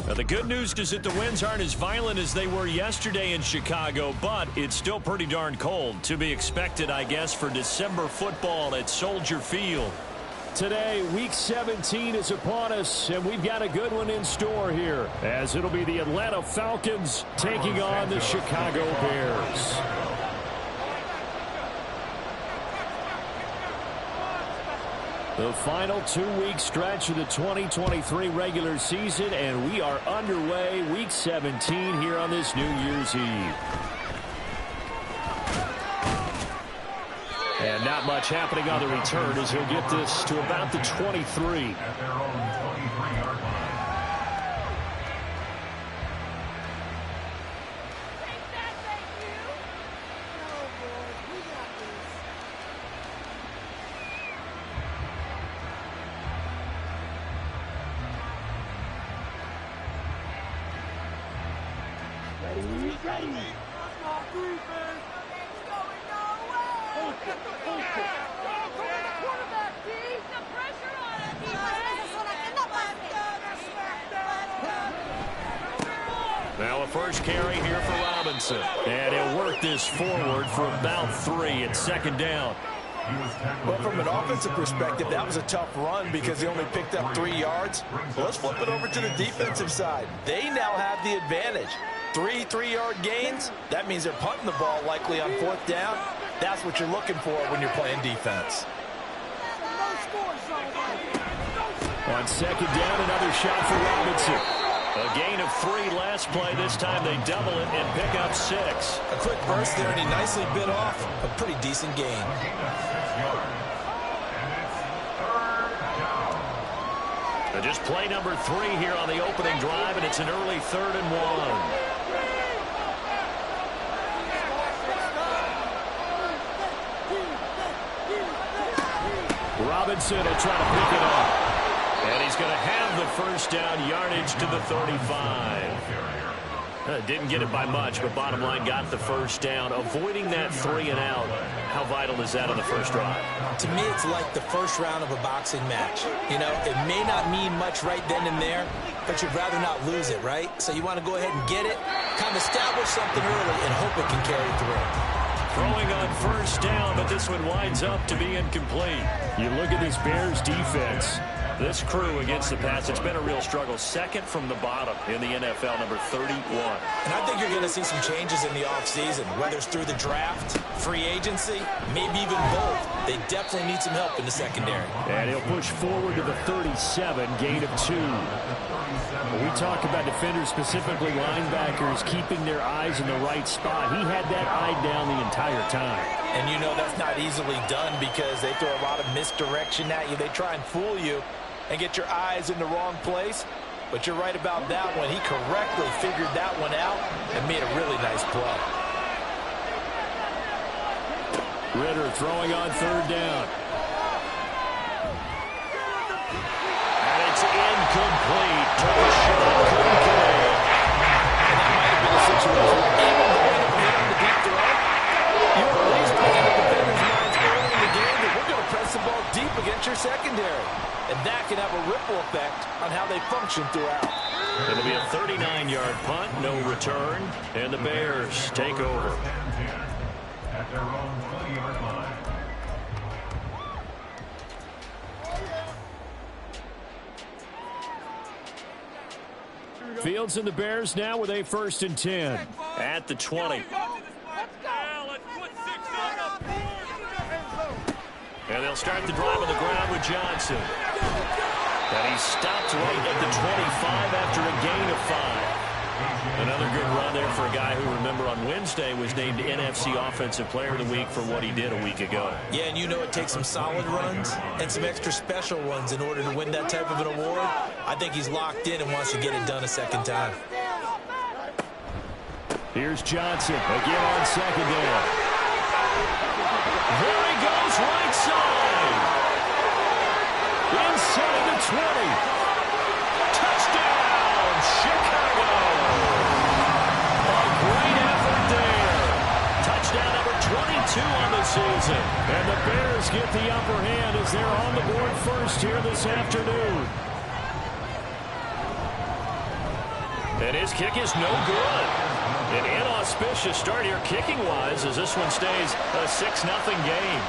Now, the good news is that the winds aren't as violent as they were yesterday in Chicago, but it's still pretty darn cold. To be expected, I guess, for December football at Soldier Field. Today, Week 17 is upon us, and we've got a good one in store here, as it'll be the Atlanta Falcons taking on the Chicago Bears. The final 2-week stretch of the 2023 regular season, and we are underway Week 17 here on this New Year's Eve. And not much happening on the return as he'll get this to about the 23. Now a first carry here for Robinson. And he'll work this forward for about 3 at second down. Well, from an offensive perspective, that was a tough run because he only picked up 3 yards. Well, let's flip it over to the defensive side. They now have the advantage. 3 3-yard gains, that means they're punting the ball likely on 4th down. That's what you're looking for when you're playing defense. On second down, another shot for Robinson. A gain of 3 last play. This time they double it and pick up 6. A quick burst there, and he nicely bit off a pretty decent gain. Just play number 3 here on the opening drive, and it's an early 3rd and 1. Robinson will try to pick it up. And he's going to have the first down, yardage to the 35. Didn't get it by much, but bottom line got the first down. Avoiding that 3 and out, how vital is that on the first drive? To me, it's like the first round of a boxing match. You know, it may not mean much right then and there, but you'd rather not lose it, right? So you want to go ahead and get it, kind of establish something early, and hope it can carry through. Throwing on first down, but this one winds up to be incomplete. You look at this Bears defense. This crew against the pass, it's been a real struggle. Second from the bottom in the NFL, number 31. And I think you're going to see some changes in the offseason, whether it's through the draft, free agency, maybe even both. They definitely need some help in the secondary. And he'll push forward to the 37, gain of 2. When we talk about defenders, specifically linebackers, keeping their eyes in the right spot, he had that eye down the entire time. And you know that's not easily done because they throw a lot of misdirection at you. They try and fool you and get your eyes in the wrong place. But you're right about that one. He correctly figured that one out and made a really nice play. Ritter throwing on 3rd down. And it's incomplete. And that might have been a situation. Even though he don't hit on the deep throw, you're at least putting the defender's minds early in the game that we're going to press the ball deep against your secondary. And that can have a ripple effect on how they function throughout. It'll be a 39-yard punt, no return, and the Bears take over. At their own 20-yard line. Fields and the Bears now with a 1st and 10. At the 20. And they'll start the drive on the ground with Johnson. And he stopped right at the 25 after a gain of 5. Another good run there for a guy who, remember, on Wednesday was named NFC Offensive Player of the Week for what he did a week ago. Yeah, and you know it takes some solid runs and some extra special ones in order to win that type of an award. I think he's locked in and wants to get it done a second time. Here's Johnson again on 2nd down. There he goes, right side. Inside the 20. Touchdown, Chicago. A great effort there. Touchdown number 22 on the season. And the Bears get the upper hand as they're on the board first here this afternoon. And his kick is no good. An inauspicious start here kicking-wise as this one stays a 6-0 game.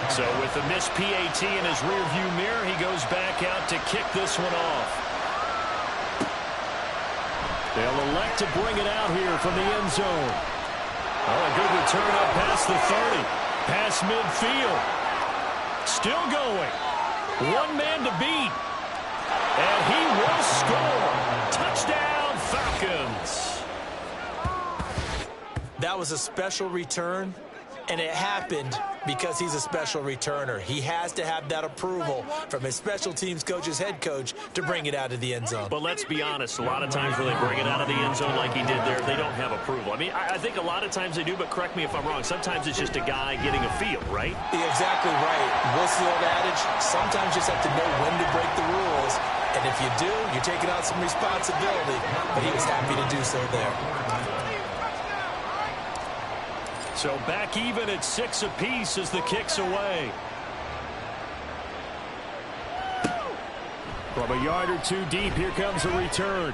So with the missed PAT in his rearview mirror, he goes back out to kick this one off. They'll elect to bring it out here from the end zone. Oh, a good return up past the 30. Past midfield. Still going. One man to beat. And he will score. Touchdown, Falcons. That was a special return, and it happened because he's a special returner. He has to have that approval from his special teams coach's head coach to bring it out of the end zone. But let's be honest, a lot of times when they bring it out of the end zone like he did there, they don't have approval. I mean, I think a lot of times they do, but correct me if I'm wrong. Sometimes it's just a guy getting a feel, right? You're exactly right. What's the old adage? Sometimes you just have to know when to break the rules. And if you do, you're taking out some responsibility. But he was happy to do so there. So back even at 6 apiece as the kick's away. From a yard or two deep, here comes a return.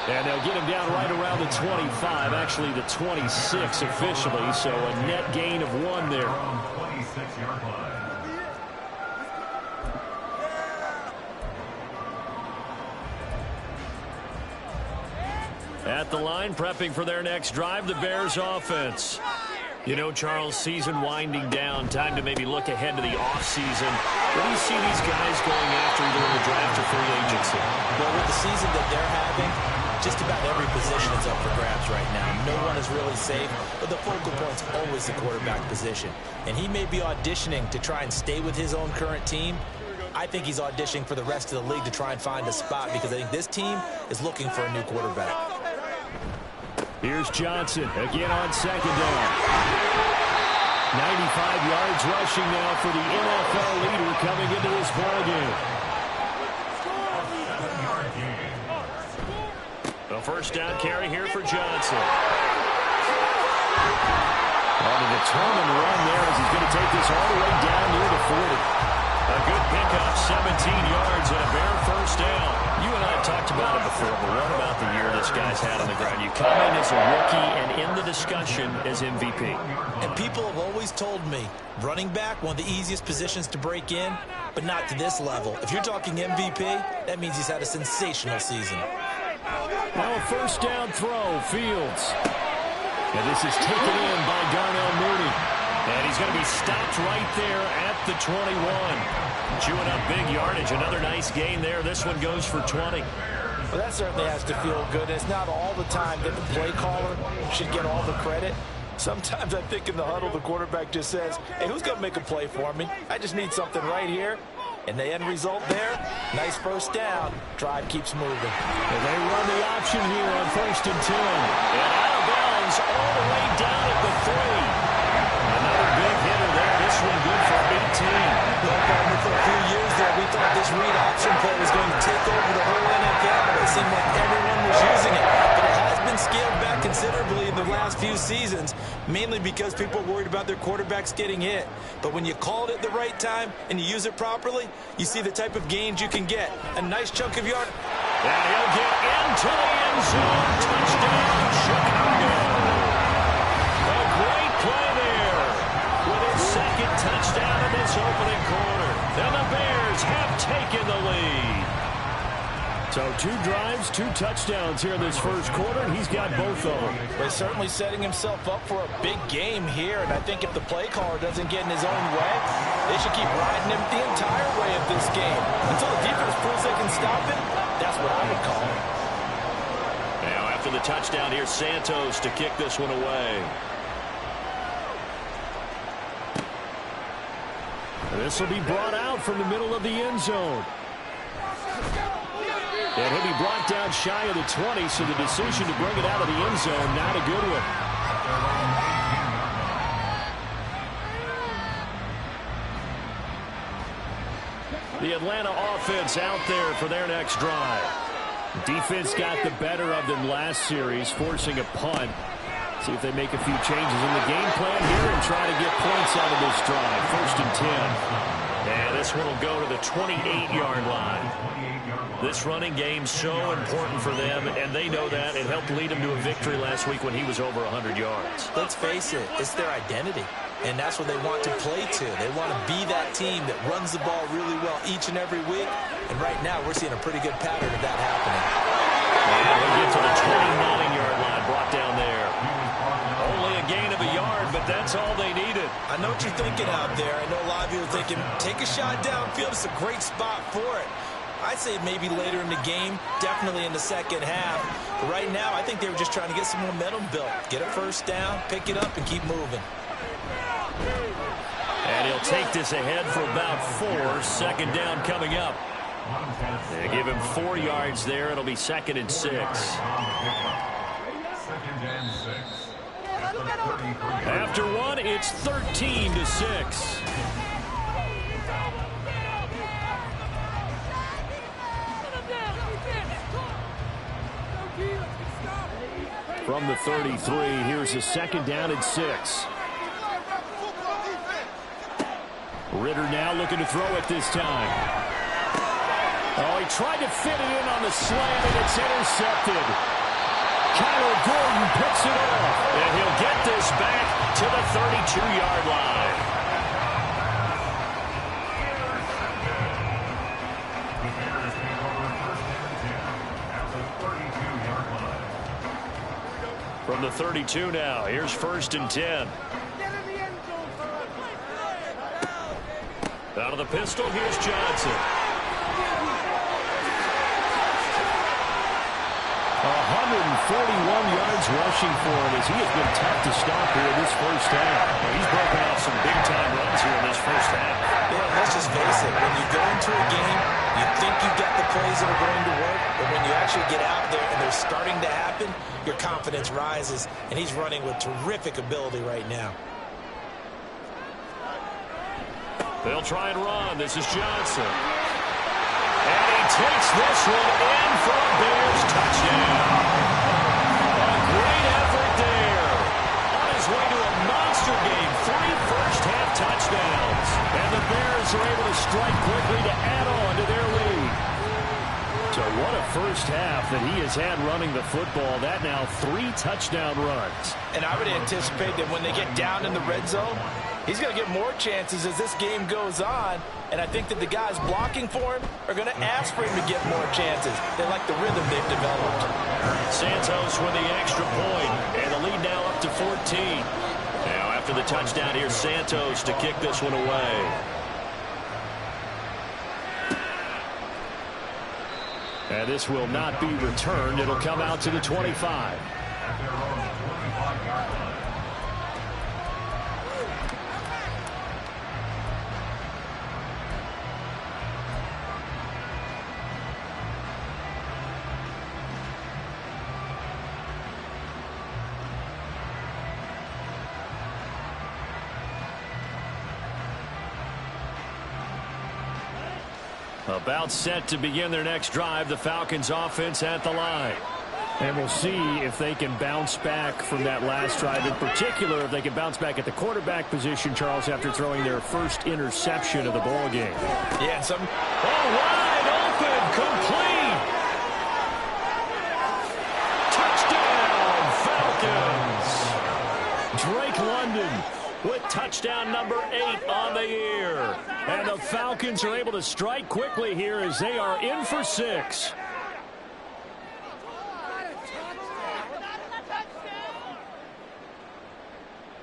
And they'll get him down right around the 25, actually the 26 officially, so a net gain of 1 there. At the line, prepping for their next drive, the Bears offense. You know, Charles, season winding down, time to maybe look ahead to the offseason. What do you see these guys going after either in the draft or free agency? Well, with the season that they're having, just about every position is up for grabs right now. No one is really safe, but the focal point's always the quarterback position. And he may be auditioning to try and stay with his own current team. I think he's auditioning for the rest of the league to try and find a spot because I think this team is looking for a new quarterback. Here's Johnson again on second down. 95 yards rushing now for the NFL leader coming into this ballgame. A first down carry here for Johnson. On a determined run there as he's going to take this all the way down near the 40. A good pickup, 17 yards and a Bear first down. You and I have talked about it before, but what about the year this guy's had on the ground? You come in as a rookie and in the discussion as MVP. And people have always told me, running back, one of the easiest positions to break in, but not to this level. If you're talking MVP, that means he's had a sensational season. Now a first down throw, Fields. And this is taken in by Darnell Mooney. And he's going to be stopped right there at the 21. Chewing up big yardage. Another nice gain there. This one goes for 20. Well, that certainly has to feel good. It's not all the time that the play caller should get all the credit. Sometimes I think in the huddle, the quarterback just says, hey, who's going to make a play for me? I just need something right here. And the end result there, nice first down. Drive keeps moving. And they run the option here on 1st and 10. And out of bounds all the way down at the 3. Another big hitter there. This one good for 18. Well, partner, for a few years there, we thought this read option play was going to take over the whole NFL. It seemed like everyone was using it. But it has been scaled back considerably in the last few seasons, mainly because people are worried about their quarterbacks getting hit. But when you call it at the right time and you use it properly, you see the type of gains you can get. A nice chunk of yard. And he'll get into the end zone. Touchdown, Chicago. A great play there with his second touchdown in this opening quarter. And the Bears have taken the lead. So 2 drives, 2 touchdowns here in this first quarter, and he's got both of them. But certainly setting himself up for a big game here, and I think if the play caller doesn't get in his own way, they should keep riding him the entire way of this game. Until the defense proves they can stop him, that's what I would call it. Now after the touchdown, here's Santos to kick this one away. This will be brought out from the middle of the end zone. And he'll be brought down shy of the 20, so the decision to bring it out of the end zone, not a good one. The Atlanta offense out there for their next drive. Defense got the better of them last series, forcing a punt. See if they make a few changes in the game plan here and try to get points out of this drive. 1st and 10. And this one will go to the 28-yard line. This running game's so important for them, and they know that. It helped lead them to a victory last week when he was over 100 yards. Let's face it, it's their identity, and that's what they want to play to. They want to be that team that runs the ball really well each and every week, and right now we're seeing a pretty good pattern of that happening. And we get to the 29-yard line, brought down there. Only a gain of a yard, but that's all they needed. I know what you're thinking out there. I know a lot of you are thinking, take a shot downfield. It's a great spot for it. I'd say maybe later in the game, definitely in the second half. But right now, I think they were just trying to get some momentum built. Get a first down, pick it up, and keep moving. And he'll take this ahead for about 4. Second down coming up. They give him 4 yards there. It'll be 2nd and 6. After 1, it's 13-6. From the 33, here's a 2nd down and 6. Ritter now looking to throw it this time. Oh, he tried to fit it in on the slant, and it's intercepted. Kyler Gordon picks it off. And he'll get this back to the 32-yard line. From the 32 now, here's 1st and 10. Out of the pistol, here's Johnson. 141 yards rushing for him as he has been tough to stop here in this first half. Well, he's broken out some big-time runs here in this first half. Yeah, let's just face it. When you go into a game, you think you've got the plays that are going to work, but when you actually get out there and they're starting to happen, your confidence rises, and he's running with terrific ability right now. They'll try and run. This is Johnson. And he takes this one in for a Bears touchdown. A great effort there. On his way to a monster game. 3 first-half touchdowns. And the Bears are able to strike quickly to add on to their lead. So what a first half that he has had running the football. That now 3 touchdown runs. And I would anticipate that when they get down in the red zone, he's going to get more chances as this game goes on. And I think that the guys blocking for him are going to ask for him to get more chances. They like the rhythm they've developed. Santos with the extra point. And the lead now up to 14. Now after the touchdown, here's Santos to kick this one away. And this will not be returned. It'll come out to the 25. About set to begin their next drive, the Falcons offense at the line. And we'll see if they can bounce back from that last drive. In particular, if they can bounce back at the quarterback position, Charles, after throwing their first interception of the ball game. Yeah, some wide open, complete. Touchdown, Falcons. Drake London with touchdown number 8 on the year. And the Falcons are able to strike quickly here as they are in for 6.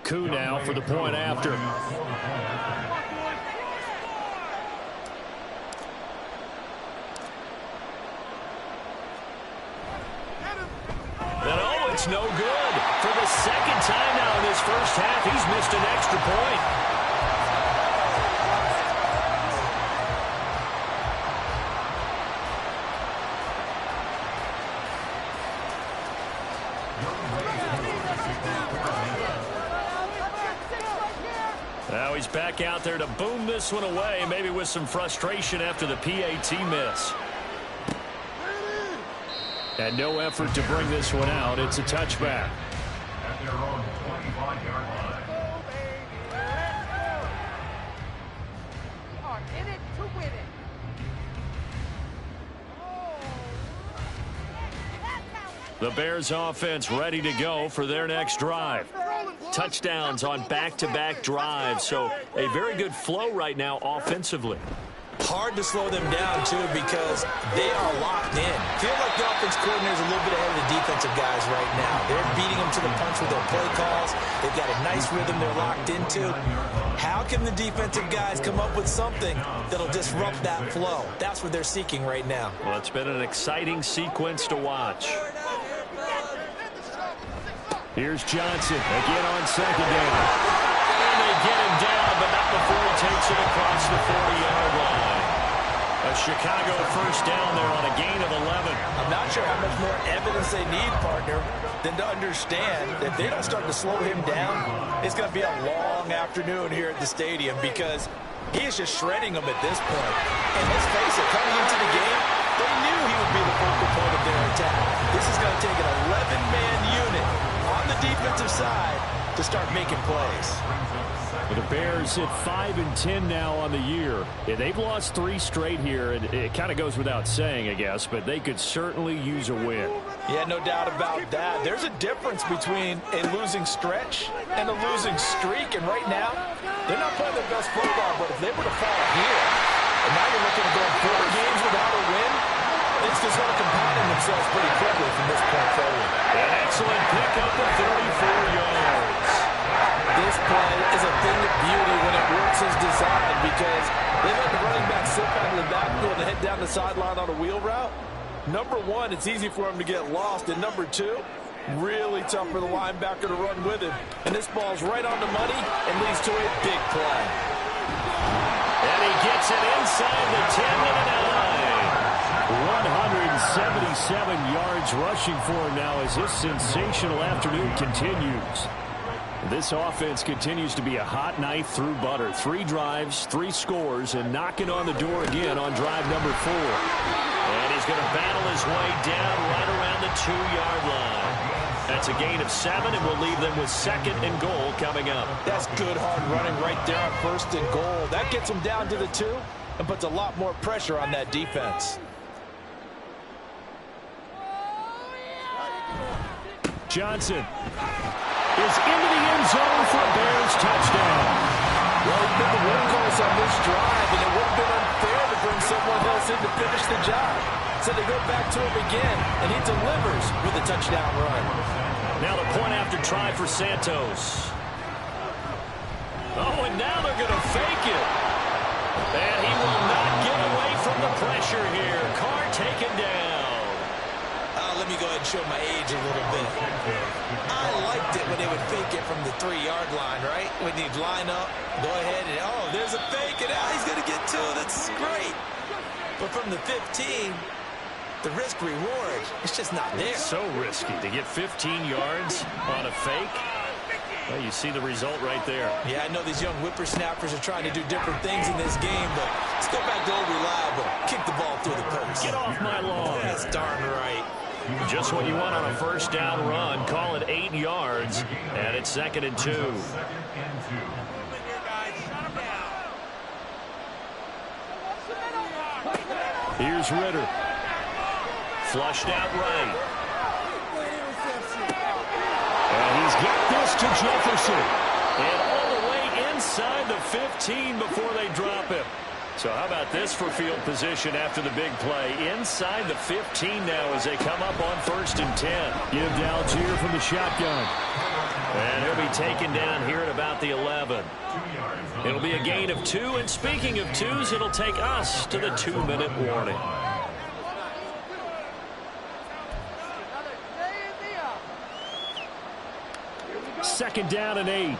Koo now for the point after. And oh, it's no good. For the second time now in this first half, he's missed an extra point. Now he's back out there to boom this one away, maybe with some frustration after the PAT miss. And no effort to bring this one out. It's a touchback. At their own 25-yard line. In it, 2 The Bears offense ready to go for their next drive. Touchdowns on back-to-back drives, so a very good flow right now offensively. Hard to slow them down, too, because they are locked in. Feel like the offense coordinator is a little bit ahead of the defensive guys right now. They're beating them to the punch with their play calls. They've got a nice rhythm they're locked into. How can the defensive guys come up with something that'll disrupt that flow? That's what they're seeking right now. Well, it's been an exciting sequence to watch. Here's Johnson again on second down. And they get him down, but not before he takes it across the 40-yard line. A Chicago first down there on a gain of 11. I'm not sure how much more evidence they need, partner, than to understand that if they don't start to slow him down, it's going to be a long afternoon here at the stadium because he is just shredding them at this point. And let's face it, coming into the game, they knew he would be the focal point of their attack. This is going to take an 11-man unit on the defensive side to start making plays. The Bears at 5-10 now on the year. Yeah, they've lost 3 straight here, and it kind of goes without saying, I guess, but they could certainly use a win. Yeah, no doubt about that. There's a difference between a losing stretch and a losing streak, and right now, they're not playing their best football, but if they were to fall here, and now you're looking at going 4 games without a win, it's just going to compound themselves pretty quickly from this point forward. An excellent pickup of 34 yards. This play is a thing of beauty when it works as designed because they let the running back slip out of the backfield and head down the sideline on a wheel route. Number one, it's easy for him to get lost. And number two, really tough for the linebacker to run with him. And this ball's right on the money and leads to a big play. And he gets it inside the 10 to the 9. 177 yards rushing for him now as this sensational afternoon continues. This offense continues to be a hot knife through butter. 3 drives, 3 scores, and knocking on the door again on drive number 4. And he's going to battle his way down right around the 2-yard line. That's a gain of 7, and we'll leave them with 2nd and goal coming up. That's good hard running right there on 1st and goal. That gets them down to the 2 and puts a lot more pressure on that defense. Johnson is into the end zone for a Bears touchdown. Well, he's been the workhorse on this drive, and it would have been unfair to bring someone else in to finish the job. So they go back to him again, and he delivers with a touchdown run. Now the point after try for Santos. Oh, and now they're going to fake it. And he will not get away from the pressure here. Carr taken down. Let me go ahead and show my age a little bit. I liked it when they would fake it from the 3-yard line, right? When you'd line up, go ahead and, oh, there's a fake, and now he's going to get 2. That's great. But from the 15, the risk-reward, it's just not there. It's so risky to get 15 yards on a fake. Well, you see the result right there. Yeah, I know these young whippersnappers are trying to do different things in this game, but let's go back to old reliable. Kick the ball through the post. Get off my lawn. That's darn right. Just what you want on a first down run. Call it 8 yards, and it's 2nd and 2. Here's Ritter. Flushed out right. And he's got this to Jefferson. And all the way inside the 15 before they drop him. So how about this for field position after the big play? Inside the 15 now as they come up on 1st and 10. Give to Algier from the shotgun. And he'll be taken down here at about the 11. It'll be a gain of 2. And speaking of 2s, it'll take us to the 2-minute warning. Second down and 8.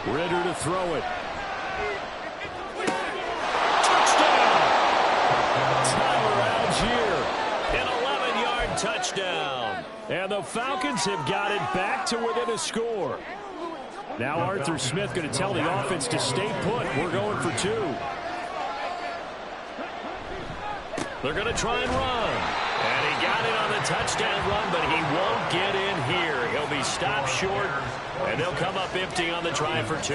Ritter to throw it. Touchdown! Tyler Algier. An 11-yard touchdown. And the Falcons have got it back to within a score. Now Arthur Smith going to tell the offense to stay put. We're going for 2. They're going to try and run. And he got it on the touchdown run, but he won't get in here. He'll be stopped short, and they'll come up empty on the try for 2.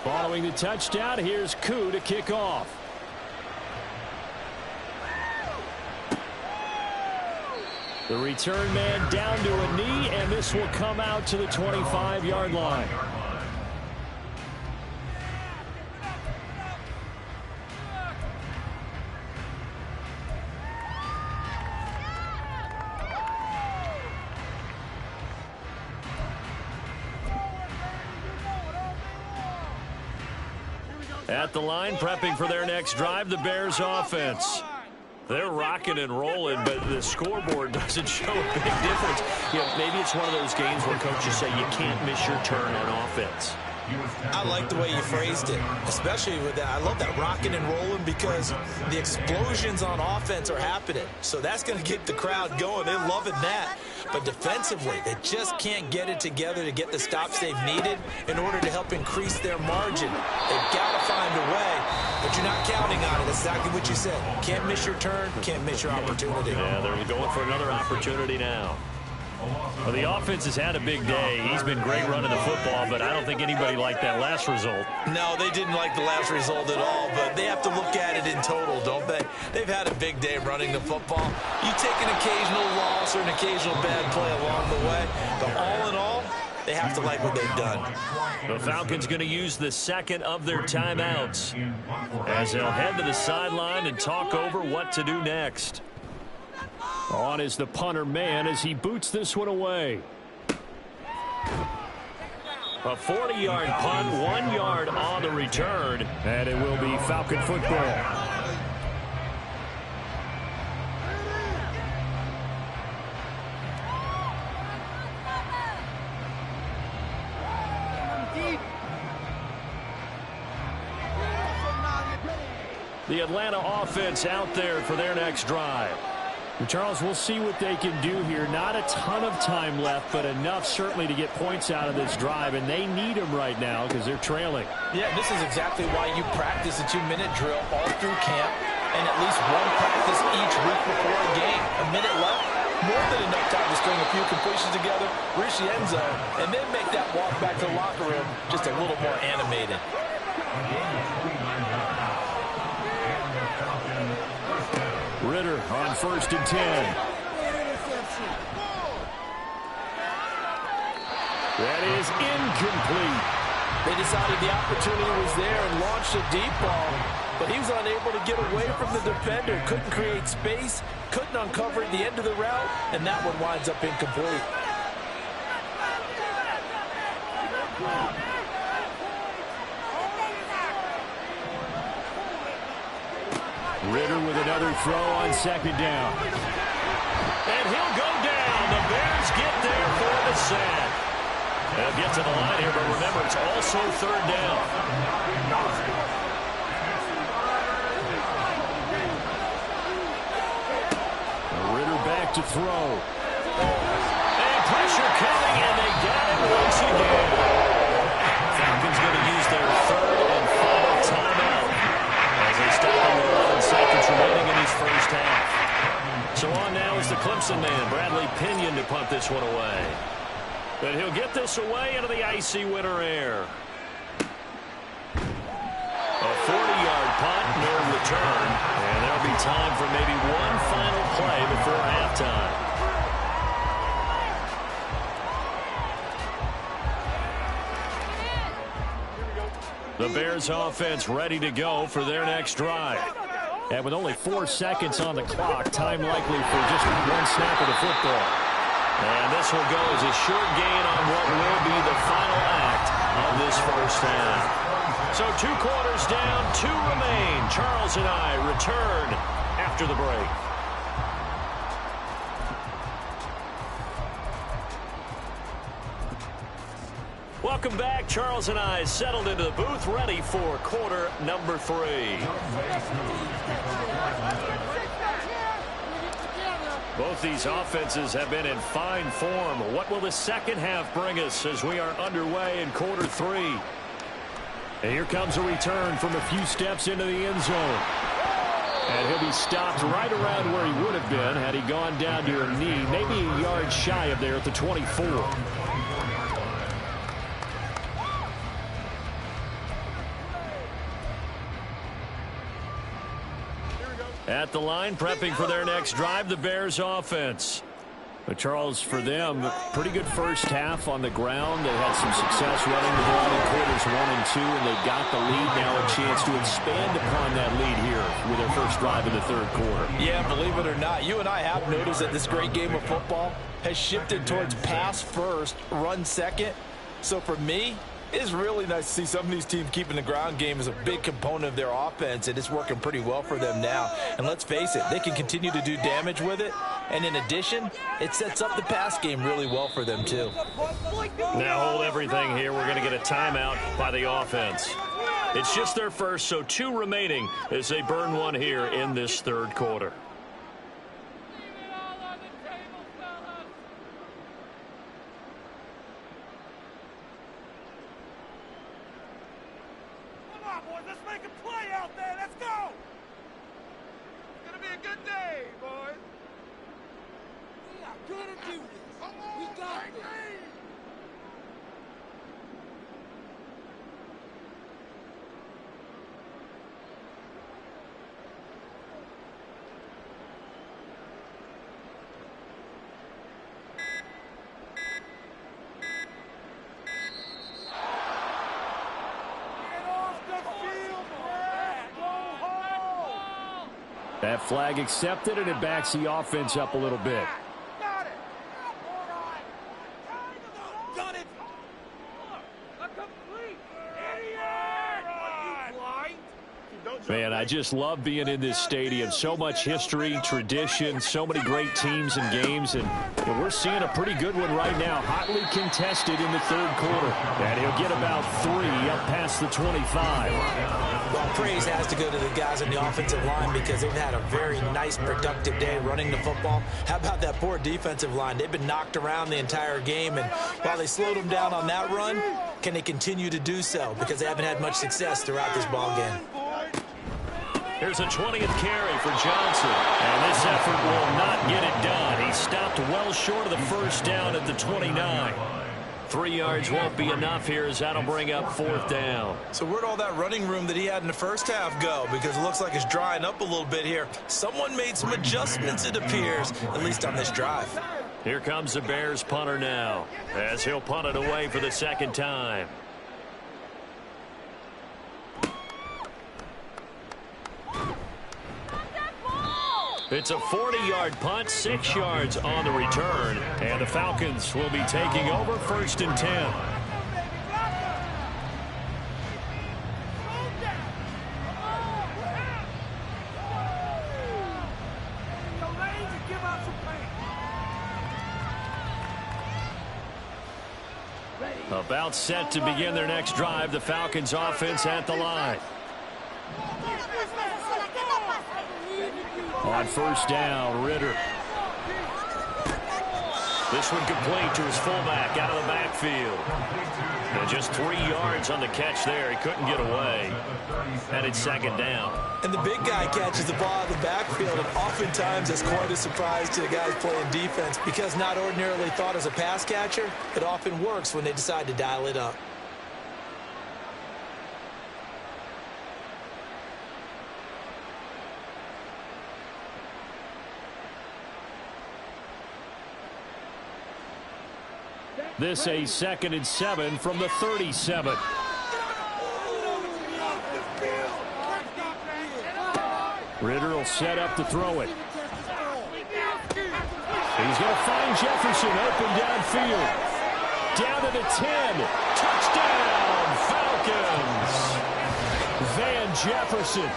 Following the touchdown, here's Koo to kick off. The return man down to a knee, and this will come out to the 25-yard line. At the line, prepping for their next drive, the Bears offense. They're rocking and rolling, but the scoreboard doesn't show a big difference. You know, maybe it's one of those games where coaches say you can't miss your turn on offense. I like the way you phrased it, especially with that. I love that rocking and rolling because the explosions on offense are happening. So that's going to get the crowd going. They're loving that. But defensively, they just can't get it together to get the stops they've needed in order to help increase their margin. They've got to find a way, but you're not counting on it. That's exactly what you said. Can't miss your turn, can't miss your opportunity. Yeah, they're going for another opportunity now. Well, the offense has had a big day. He's been great running the football, but I don't think anybody liked that last result. No, they didn't like the last result at all, but they have to look at it in total, don't they? They've had a big day running the football. You take an occasional loss or an occasional bad play along the way, but all in all, they have to like what they've done. The Falcons going to use the second of their timeouts as they'll head to the sideline and talk over what to do next. On is the punter man as he boots this one away. A 40-yard punt, 1 yard on the return, and it will be Falcon football. The Atlanta offense out there for their next drive. Charles, we'll see what they can do here. Not a ton of time left, but enough certainly to get points out of this drive, and they need them right now because they're trailing. Yeah, this is exactly why you practice a 2-minute drill all through camp and at least one practice each week before a game. A minute left, more than enough time to string a few completions together, reach the end zone, and then make that walk back to the locker room just a little more animated. Ritter on 1st and 10. That is incomplete. They decided the opportunity was there and launched a deep ball, but he was unable to get away from the defender, couldn't create space, couldn't uncover at the end of the route, and that one winds up incomplete. Ritter with another throw on 2nd down. And he'll go down. The Bears get there for the sack. They'll get to the line here, but remember, it's also 3rd down. Ritter back to throw. And pressure coming, and they got it once again. Falcons going to use their 3rd and final timeout as they stop on 11 seconds remaining in his first half. So on now is the Clemson man, Bradley Pinion, to punt this one away. But he'll get this away into the icy winter air. A 40-yard punt, no return. And there'll be time for maybe one final play before halftime. The Bears offense ready to go for their next drive. And with only 4 seconds on the clock, time likely for just one snap of the football. And this will go as a short gain on what will be the final act of this first half. So 2 quarters down, 2 remain. Charles and I return after the break. Welcome back. Charles and I settled into the booth, ready for quarter number 3. Both these offenses have been in fine form. What will the second half bring us as we are underway in quarter 3? And here comes a return from a few steps into the end zone. And he'll be stopped right around where he would have been had he gone down to a knee, maybe a yard shy of there at the 24. At the line, prepping for their next drive, the Bears offense. But Charles, for them, pretty good first half on the ground. They had some success running the ball in quarters 1 and 2, and they've got the lead now, a chance to expand upon that lead here with their first drive in the third quarter. Yeah, believe it or not, you and I have noticed that this great game of football has shifted towards pass first, run second. So for me, it's really nice to see some of these teams keeping the ground game as a big component of their offense, and it's working pretty well for them now. And let's face it, they can continue to do damage with it. And in addition, it sets up the pass game really well for them, too. Now hold everything here. We're going to get a timeout by the offense. It's just their first, so 2 remaining as they burn one here in this third quarter. That flag accepted, and it backs the offense up a little bit. Man, I just love being in this stadium. So much history, tradition, so many great teams and games, and we're seeing a pretty good one right now. Hotly contested in the third quarter. And he'll get about 3 up past the 25. Well, praise has to go to the guys on the offensive line because they've had a very nice, productive day running the football. How about that poor defensive line? They've been knocked around the entire game, and while they slowed them down on that run, can they continue to do so? Because they haven't had much success throughout this ball game. Here's a 20th carry for Johnson. And this effort will not get it done. He stopped well short of the first down at the 29. 3 yards won't be enough here as that'll bring up 4th down. So where'd all that running room that he had in the first half go? Because it looks like it's drying up a little bit here. Someone made some adjustments, it appears, at least on this drive. Here comes the Bears punter now as he'll punt it away for the second time. It's a 40-yard punt, 6 yards on the return, and the Falcons will be taking over 1st and 10. About set to begin their next drive, the Falcons offense at the line. On first down, Ritter. This one complete to his fullback out of the backfield. And just 3 yards on the catch there. He couldn't get away. And it's second down. And the big guy catches the ball out of the backfield, and oftentimes that's quite a surprise to the guys playing defense because not ordinarily thought as a pass catcher, it often works when they decide to dial it up. This a 2nd and 7 from the 37. Ritter will set up to throw it. He's going to find Jefferson open downfield. Down to the 10. Touchdown, Falcons. Van Jefferson.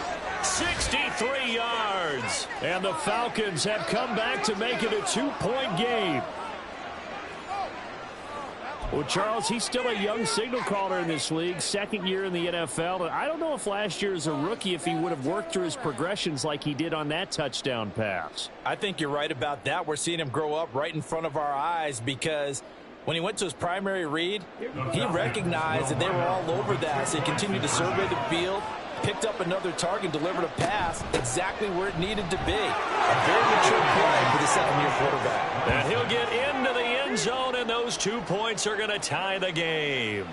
63 yards. And the Falcons have come back to make it a 2-point game. Well, Charles, he's still a young signal caller in this league, 2nd year in the NFL. And I don't know if last year as a rookie if he would have worked through his progressions like he did on that touchdown pass. I think you're right about that. We're seeing him grow up right in front of our eyes because when he went to his primary read, he recognized that they were all over that. So he continued to survey the field, picked up another target, delivered a pass exactly where it needed to be. A very mature play for the 2nd-year quarterback. And he'll get into the end zone, and those 2 points are going to tie the game.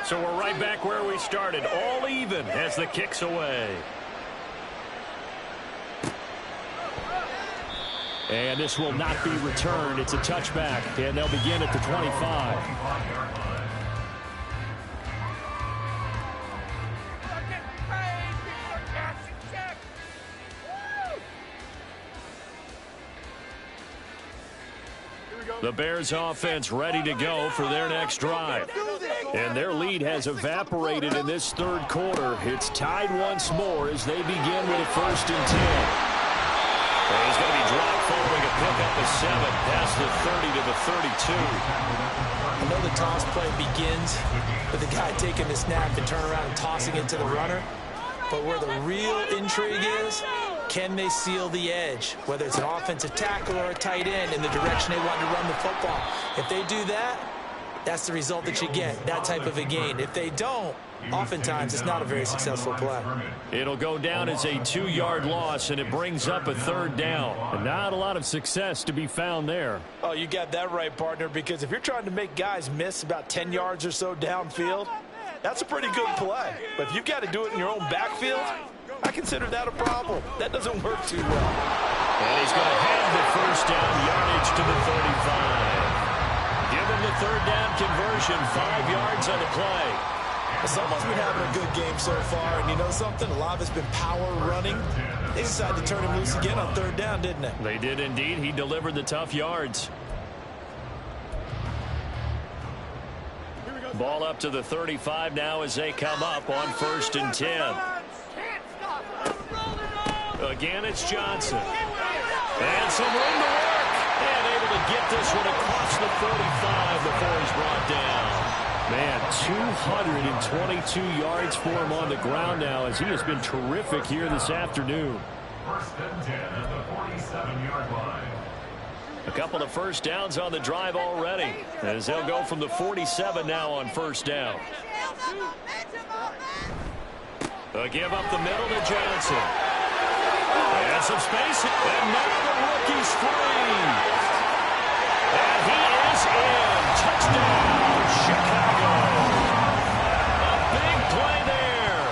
So we're right back where we started, all even as the kick's away. And this will not be returned. It's a touchback, and they'll begin at the 25. The Bears offense ready to go for their next drive. And their lead has evaporated in this third quarter. It's tied once more as they begin with a 1st and 10. And he's going to be dropped following a pickup of 7 past the 30 to the 32. I know the toss play begins with the guy taking the snap and turn around and tossing it to the runner. But where the real intrigue is, can they seal the edge, whether it's an offensive tackle or a tight end, in the direction they want to run the football? If they do that, that's the result that you get, that type of a gain. If they don't, oftentimes it's not a very successful play. It'll go down as a 2-yard loss, and it brings up a 3rd down. And not a lot of success to be found there. Oh, you got that right, partner, because if you're trying to make guys miss about 10 yards or so downfield, that's a pretty good play. But if you've got to do it in your own backfield, I consider that a problem. That doesn't work too well. And he's going to have the 1st down yardage to the 35. Give him the 3rd down conversion, 5 yards on the play. Someone's been having a good game so far, and you know something? A lot of it's been power running. They decided to turn him loose again on 3rd down, didn't they? They did indeed. He delivered the tough yards. Ball up to the 35 now as they come up on 1st and 10. Again, it's Johnson. And some room to work. And able to get this one across the 45 before he's brought down. Man, 222 yards for him on the ground now as he has been terrific here this afternoon. 1st and 10 at the 47-yard line. A couple of 1st downs on the drive already, as they'll go from the 47 now on 1st down. A give up the middle to Johnson. And some space, and now the rookie's free. And he is in. Touchdown, Chicago. A big play there.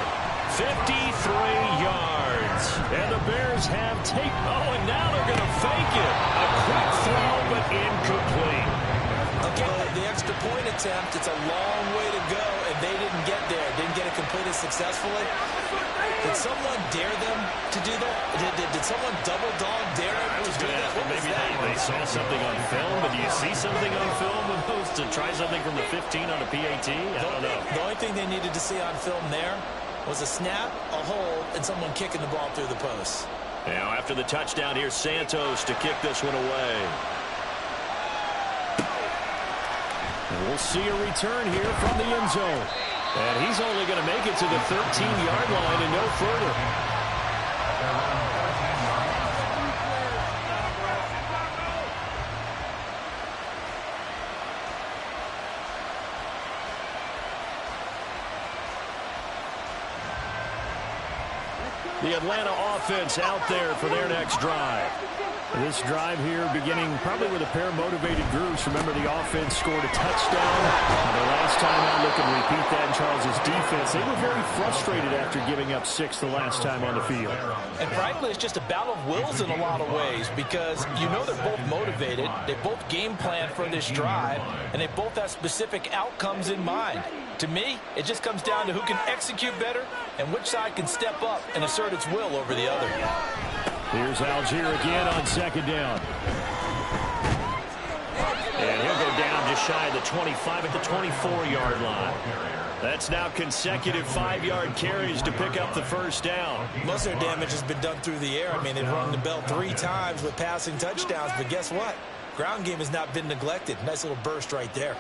53 yards. And the Bears have taken. Oh, and now they're going to fake it. A quick throw, but incomplete. Okay, the extra point attempt, it's a long way to go, and they didn't get there. Didn't get it completed successfully. Did someone dare them to do that? Did someone double dog dare them to do that? What was Maybe that? they saw something on film, but do you see something on film with those to try something from the 15 on a PAT? I don't know. The only thing they needed to see on film there was a snap, a hold, and someone kicking the ball through the post. Now after the touchdown, here's Santos to kick this one away. And we'll see a return here from the end zone. And he's only going to make it to the 13-yard line and no further. The Atlanta offense out there for their next drive. This drive here beginning probably with a pair of motivated groups. Remember, the offense scored a touchdown. The last time out, look and repeat that in Charles' defense. They were very frustrated after giving up 6 the last time on the field. And frankly, it's just a battle of wills in a lot of ways because you know they're both motivated. They both game plan for this drive, and they both have specific outcomes in mind. To me, it just comes down to who can execute better and which side can step up and assert its will over the other. Here's Algier again on 2nd down. And he'll go down just shy of the 25 at the 24-yard line. That's now consecutive 5-yard carries to pick up the 1st down. Most of their damage has been done through the air. I mean, they've rung the bell 3 times with passing touchdowns, but guess what? Ground game has not been neglected. Nice little burst right there.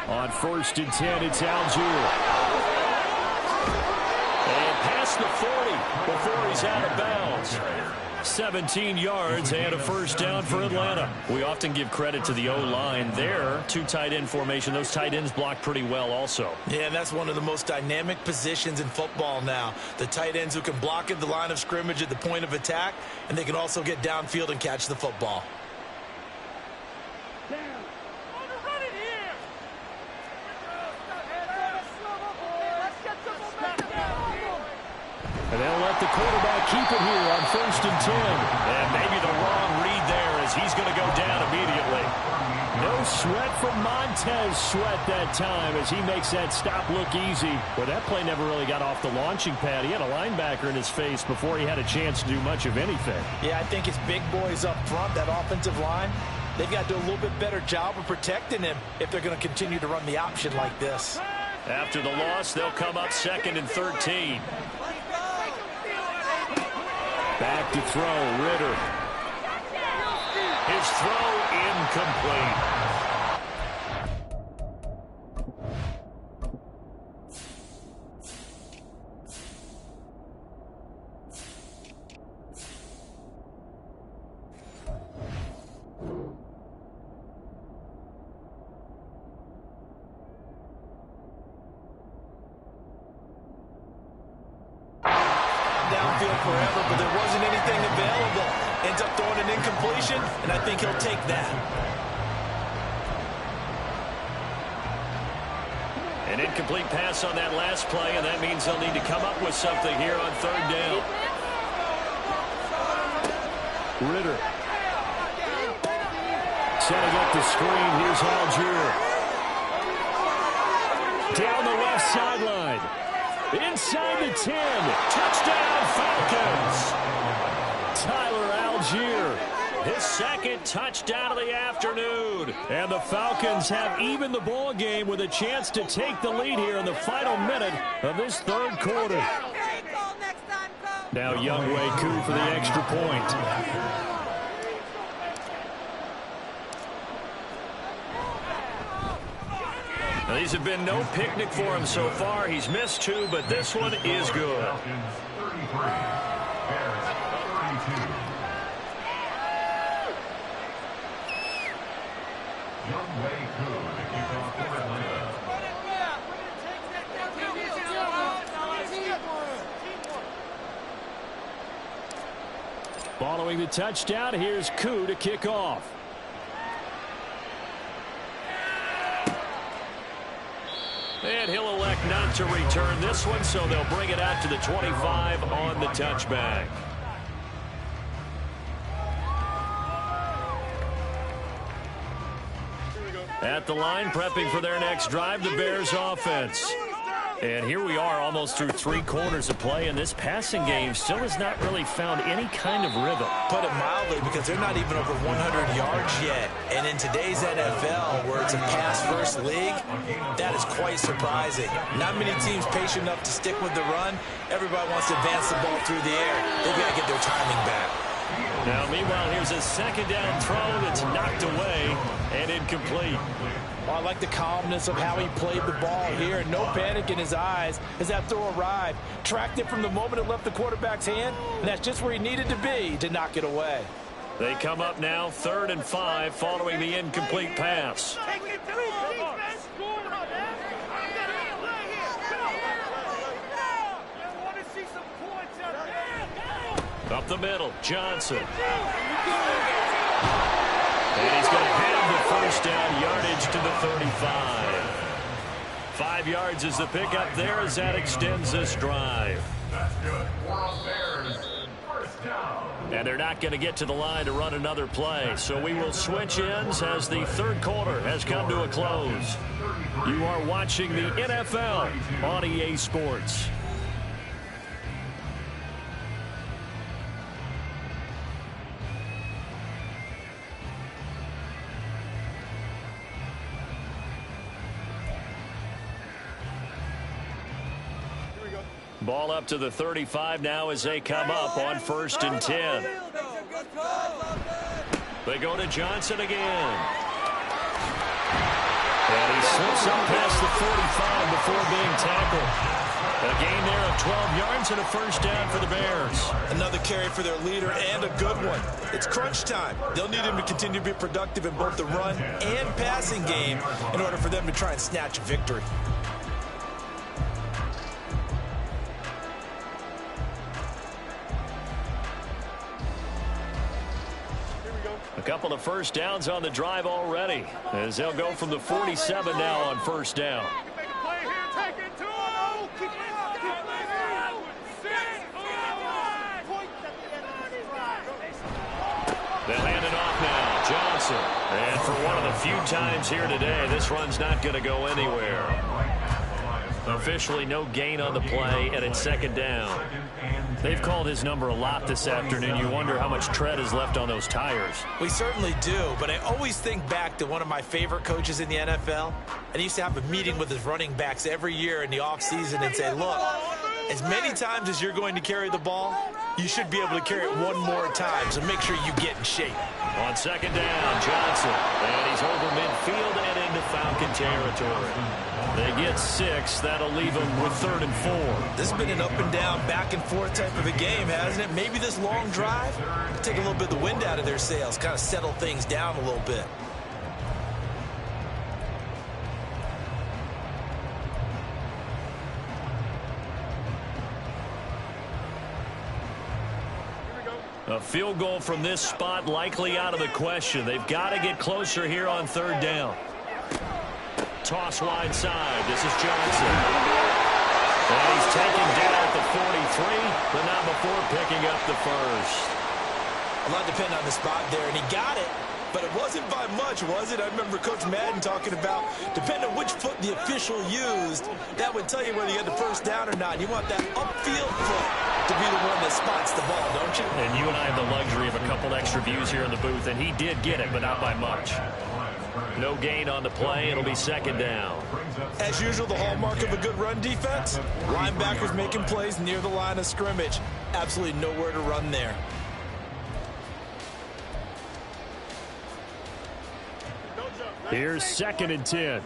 On 1st and 10, it's Algier. And past the he's out of bounds. 17 yards and a first down for Atlanta. We often give credit to the O-line there. Two tight end formation. Those tight ends block pretty well also. Yeah, and that's one of the most dynamic positions in football now. The tight ends who can block at the line of scrimmage at the point of attack, and they can also get downfield and catch the football. And they'll let the quarterback keep it here on 1st and 10. And maybe the wrong read there as he's going to go down immediately. No sweat from Montez Sweat that time as he makes that stop look easy. But that play never really got off the launching pad. He had a linebacker in his face before he had a chance to do much of anything. Yeah, I think it's big boys up front, that offensive line. They've got to do a little bit better job of protecting him if they're going to continue to run the option like this. After the loss, they'll come up 2nd and 13. Back to throw, Ritter. His throw incomplete. Downfield forever, but there wasn't anything available. Ends up throwing an incompletion, and I think he'll take that. An incomplete pass on that last play, and that means they'll need to come up with something here on 3rd down. Ritter. Setting up the screen. Here's Algier. Down the left sideline. Inside the 10. Touchdown, Falcons. Tyler Algier. His 2nd touchdown of the afternoon. And the Falcons have evened the ball game with a chance to take the lead here in the final minute of this 3rd quarter. Now Younghoe Koo for the extra point. Now, these have been no picnic for him so far. He's missed 2, but this one is good. Following the touchdown, here's Koo to kick off. And he'll elect not to return this one, so they'll bring it out to the 25 on the touchback. At the line, prepping for their next drive, the Bears offense. And here we are almost through 3 quarters of play, and this passing game still has not really found any kind of rhythm. Put it mildly, because they're not even over 100 yards yet. And in today's NFL, where it's a pass-first league, that is quite surprising. Not many teams patient enough to stick with the run. Everybody wants to advance the ball through the air. They've got to get their timing back. Now, meanwhile, here's a 2nd down throw that's knocked away and incomplete. Well, I like the calmness of how he played the ball here. No panic in his eyes as that throw arrived. Tracked it from the moment it left the quarterback's hand, and that's just where he needed to be to knock it away. They come up now 3rd and 5 following the incomplete pass. Up the middle, Johnson. And he's going to have the first down, yardage to the 35. 5 yards is the pickup there as that extends this drive. That's good. Bears, first down. And they're not going to get to the line to run another play. So we will switch ends as the 3rd quarter has come to a close. You are watching the NFL on EA Sports. Ball up to the 35 now as they come up on 1st and 10. They go to Johnson again. And he slips up past the 45 before being tackled. A gain there of 12 yards and a first down for the Bears. Another carry for their leader and a good one. It's crunch time. They'll need him to continue to be productive in both the run and passing game in order for them to try and snatch a victory. A couple of first downs on the drive already, as they'll go from the 47 now on first down. They'll hand it off now. Johnson. And for one of the few times here today, this run's not going to go anywhere. Officially no gain on the play, and it's second down. They've called his number a lot this afternoon. You wonder how much tread is left on those tires. We certainly do, but I always think back to one of my favorite coaches in the NFL. And he used to have a meeting with his running backs every year in the offseason and say, look, as many times as you're going to carry the ball, you should be able to carry it one more time, so make sure you get in shape. On second down, Johnson. And he's over midfield and into Falcon territory. They get 6. That'll leave them with 3rd and 4. This has been an up and down, back and forth type of a game, hasn't it? Maybe this long drive will take a little bit of the wind out of their sails, kind of settle things down a little bit. A field goal from this spot likely out of the question. They've got to get closer here on 3rd down. Toss wide side. This is Johnson. And he's taken down at the 43, but not before picking up the first. A lot depended on the spot there, and he got it, but it wasn't by much, was it? I remember Coach Madden talking about, depending on which foot the official used, that would tell you whether you had the first down or not. You want that upfield foot to be the one that spots the ball, don't you? And you and I have the luxury of a couple extra views here in the booth, and he did get it, but not by much. No gain on the play. It'll be second down. As usual, the hallmark of a good run defense, linebackers making plays near the line of scrimmage. Absolutely nowhere to run there. Here's 2nd and 10.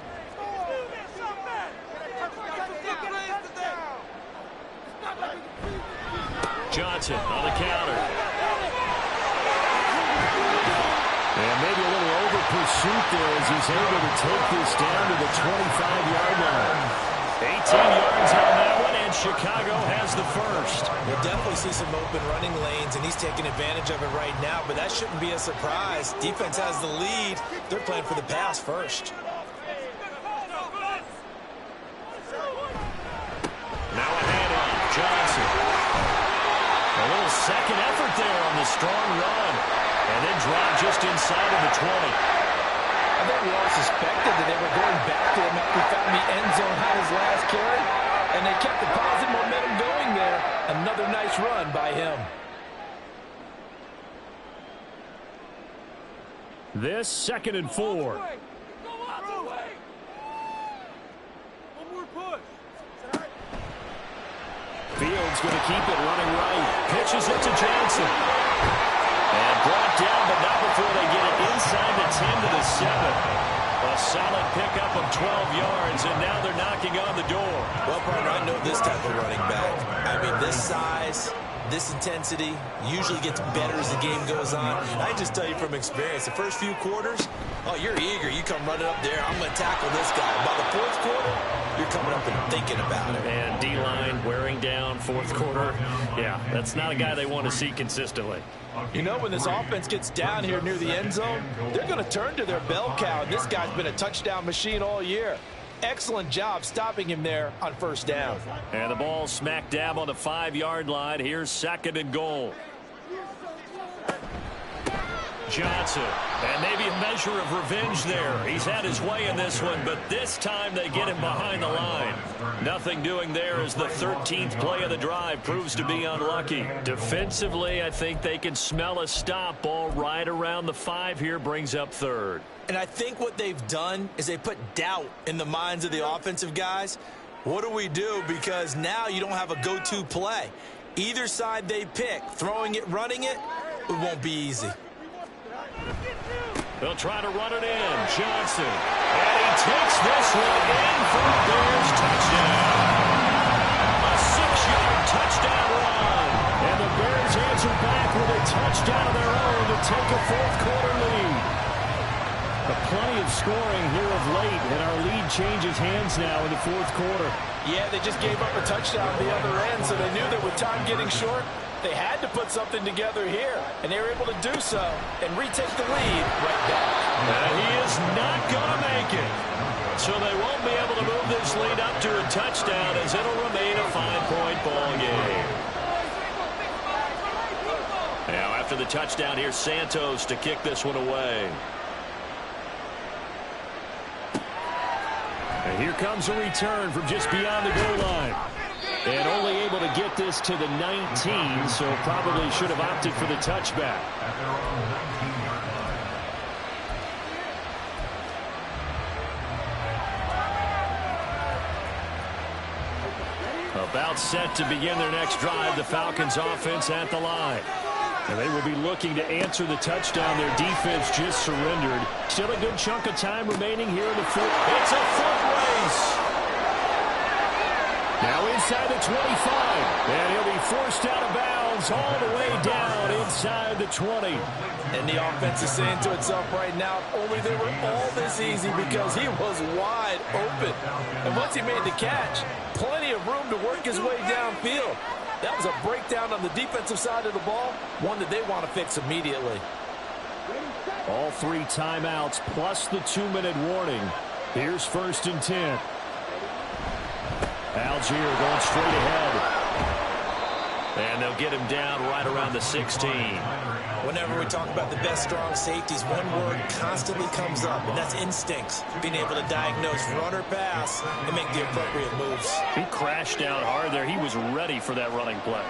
Johnson on the counter. And maybe a little over pursuit there as he's able to take this down to the 25-yard line. 18 yards on that one, and Chicago has the first. We'll definitely see some open running lanes, and he's taking advantage of it right now, but that shouldn't be a surprise. Defense has the lead. They're playing for the pass first. Now a handoff. Johnson. A little second effort there on the strong run. And then dropped just inside of the 20. I think we all suspected that they were going back to him after he found the end zone on his last carry. And they kept the positive momentum going there. Another nice run by him. This 2nd and 4. Fields going to keep it running right. Pitches it to Johnson. And brought down, but not before they get it inside the 10 to the 7. A solid pickup of 12 yards, and now they're knocking on the door. Well, partner, I know this type of running back. I mean, this size, this intensity usually gets better as the game goes on. And I just tell you from experience, the first few quarters, oh, you're eager. You come running up there, I'm going to tackle this guy. By the 4th quarter, you're coming up and thinking about it. And D-line wearing down 4th quarter. Yeah, that's not a guy they want to see consistently. You know, when this offense gets down here near the end zone, they're going to turn to their bell cow. And this guy's been a touchdown machine all year. Excellent job stopping him there on first down. And the ball smack dab on the 5-yard line. Here's 2nd and goal. Johnson, and maybe a measure of revenge there. He's had his way in this one, but this time they get him behind the line. Nothing doing there as the 13th play of the drive proves to be unlucky. Defensively, I think they can smell a stop. Ball right around the 5 here, brings up 3rd. And I think what they've done is they put doubt in the minds of the offensive guys. What do we do? Because now you don't have a go-to play. Either side they pick, throwing it, running it, it won't be easy. They'll try to run it in. Johnson. And he takes this one in for a Bears touchdown. touchdown of their own to take a fourth-quarter lead. But plenty of scoring here of late, and our lead changes hands now in the fourth quarter. Yeah, they just gave up a touchdown at the other end, so they knew that with time getting short, they had to put something together here, and they were able to do so and retake the lead right back. He is not going to make it. So they won't be able to move this lead up to a touchdown as it'll remain a 5-point ball game. Now after the touchdown, here's Santos to kick this one away. And here comes a return from just beyond the goal line. And only able to get this to the 19, so probably should have opted for the touchback. About set to begin their next drive, the Falcons offense at the line. And they will be looking to answer the touchdown their defense just surrendered. Still a good chunk of time remaining here in the fourth. It's a foot race. Now inside the 25. And he'll be forced out of bounds all the way down inside the 20. And the offense is saying to itself right now, only they were all this easy because he was wide open. And once he made the catch, plenty of room to work his way downfield. That was a breakdown on the defensive side of the ball, one that they want to fix immediately. All 3 timeouts plus the 2-minute warning. Here's 1st and 10. Algier going straight ahead. And they'll get him down right around the 16. Whenever we talk about the best strong safeties, one word constantly comes up, and that's instincts. Being able to diagnose run or pass and make the appropriate moves. He crashed down hard there. He was ready for that running play.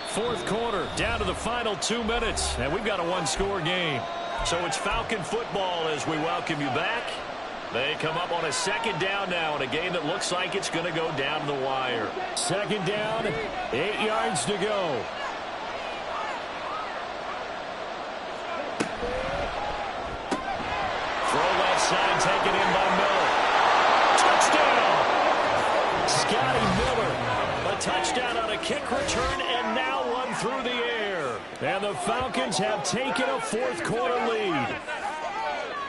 Fourth quarter, down to the final 2 minutes, and we've got a 1-score game. So it's Falcon football as we welcome you back. They come up on a 2nd down now in a game that looks like it's going to go down to the wire. 2nd down, 8 yards to go. Throw left side, taken in by Miller. Touchdown! Scotty Miller. A touchdown on a kick return, and now one through the air. And the Falcons have taken a fourth-quarter lead.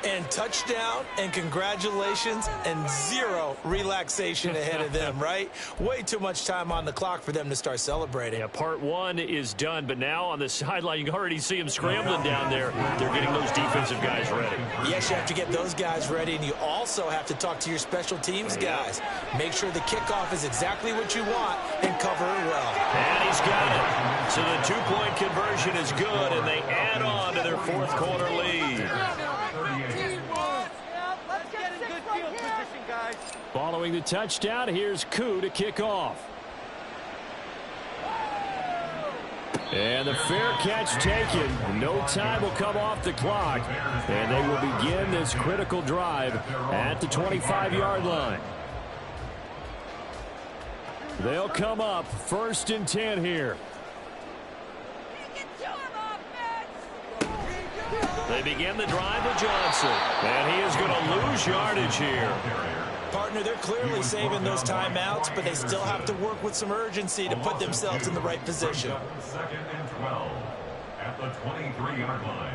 And touchdown, and congratulations, and 0 relaxation ahead of them, right? Way too much time on the clock for them to start celebrating. Yeah, part 1 is done, but now on the sideline, you can already see them scrambling down there. They're getting those defensive guys ready. Yes, you have to get those guys ready, and you also have to talk to your special teams guys. Make sure the kickoff is exactly what you want and cover it well. And he's got it. So the 2-point conversion is good, and they add on to their fourth-quarter lead. Following the touchdown, here's Koo to kick off. And the fair catch taken. No time will come off the clock. And they will begin this critical drive at the 25-yard line. They'll come up 1st and 10 here. They begin the drive with Johnson. And he is going to lose yardage here. Partner, they're clearly saving those timeouts, but they still have to work with some urgency to put themselves in the right position. 2nd and 12 at the 23-yard line.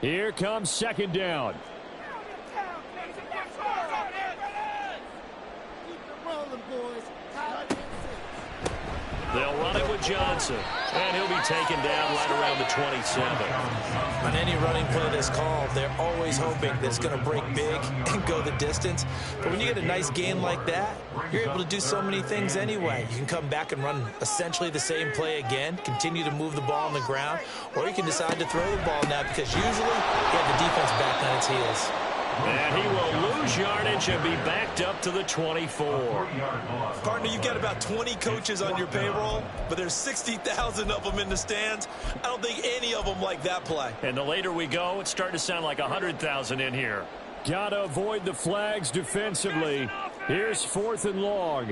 Here comes 2nd down. They'll run it with Johnson, and he'll be taken down right around the 27. On any running play that's called, they're always hoping that it's going to break big and go the distance. But when you get a nice gain like that, you're able to do so many things anyway. You can come back and run essentially the same play again, continue to move the ball on the ground, or you can decide to throw the ball now because usually you have the defense back on its heels. And he will lose yardage and be backed up to the 24. Partner, you've got about 20 coaches on your payroll, but there's 60,000 of them in the stands. I don't think any of them like that play. And the later we go, it's starting to sound like 100,000 in here. Got to avoid the flags defensively. Here's 4th and long.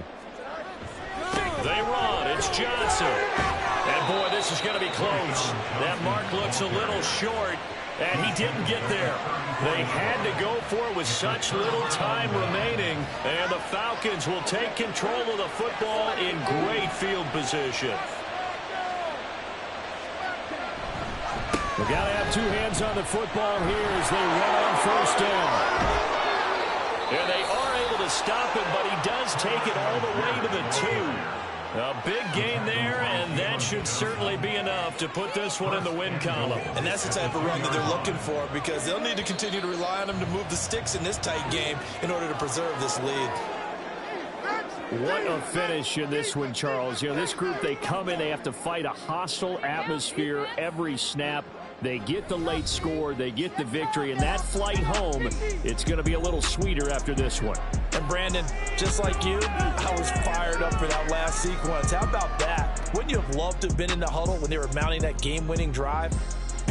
They run. It's Johnson. And, boy, this is going to be close. That mark looks a little short, and he didn't get there. They had to go for it with such little time remaining, and the Falcons will take control of the football in great field position. We've got to have 2 hands on the football here as they run on 1st down. And they are able to stop him, but he does take it all the way to the 2. A big gain there, and that should certainly be enough to put this one in the win column. And that's the type of run that they're looking for, because they'll need to continue to rely on him to move the sticks in this tight game in order to preserve this lead. What a finish in this one, Charles. You know, this group, they come in, they have to fight a hostile atmosphere every snap. They get the late score, they get the victory, and that flight home, it's going to be a little sweeter after this one. And Brandon, just like you, I was fired up for that last sequence. How about that? Wouldn't you have loved to have been in the huddle when they were mounting that game-winning drive?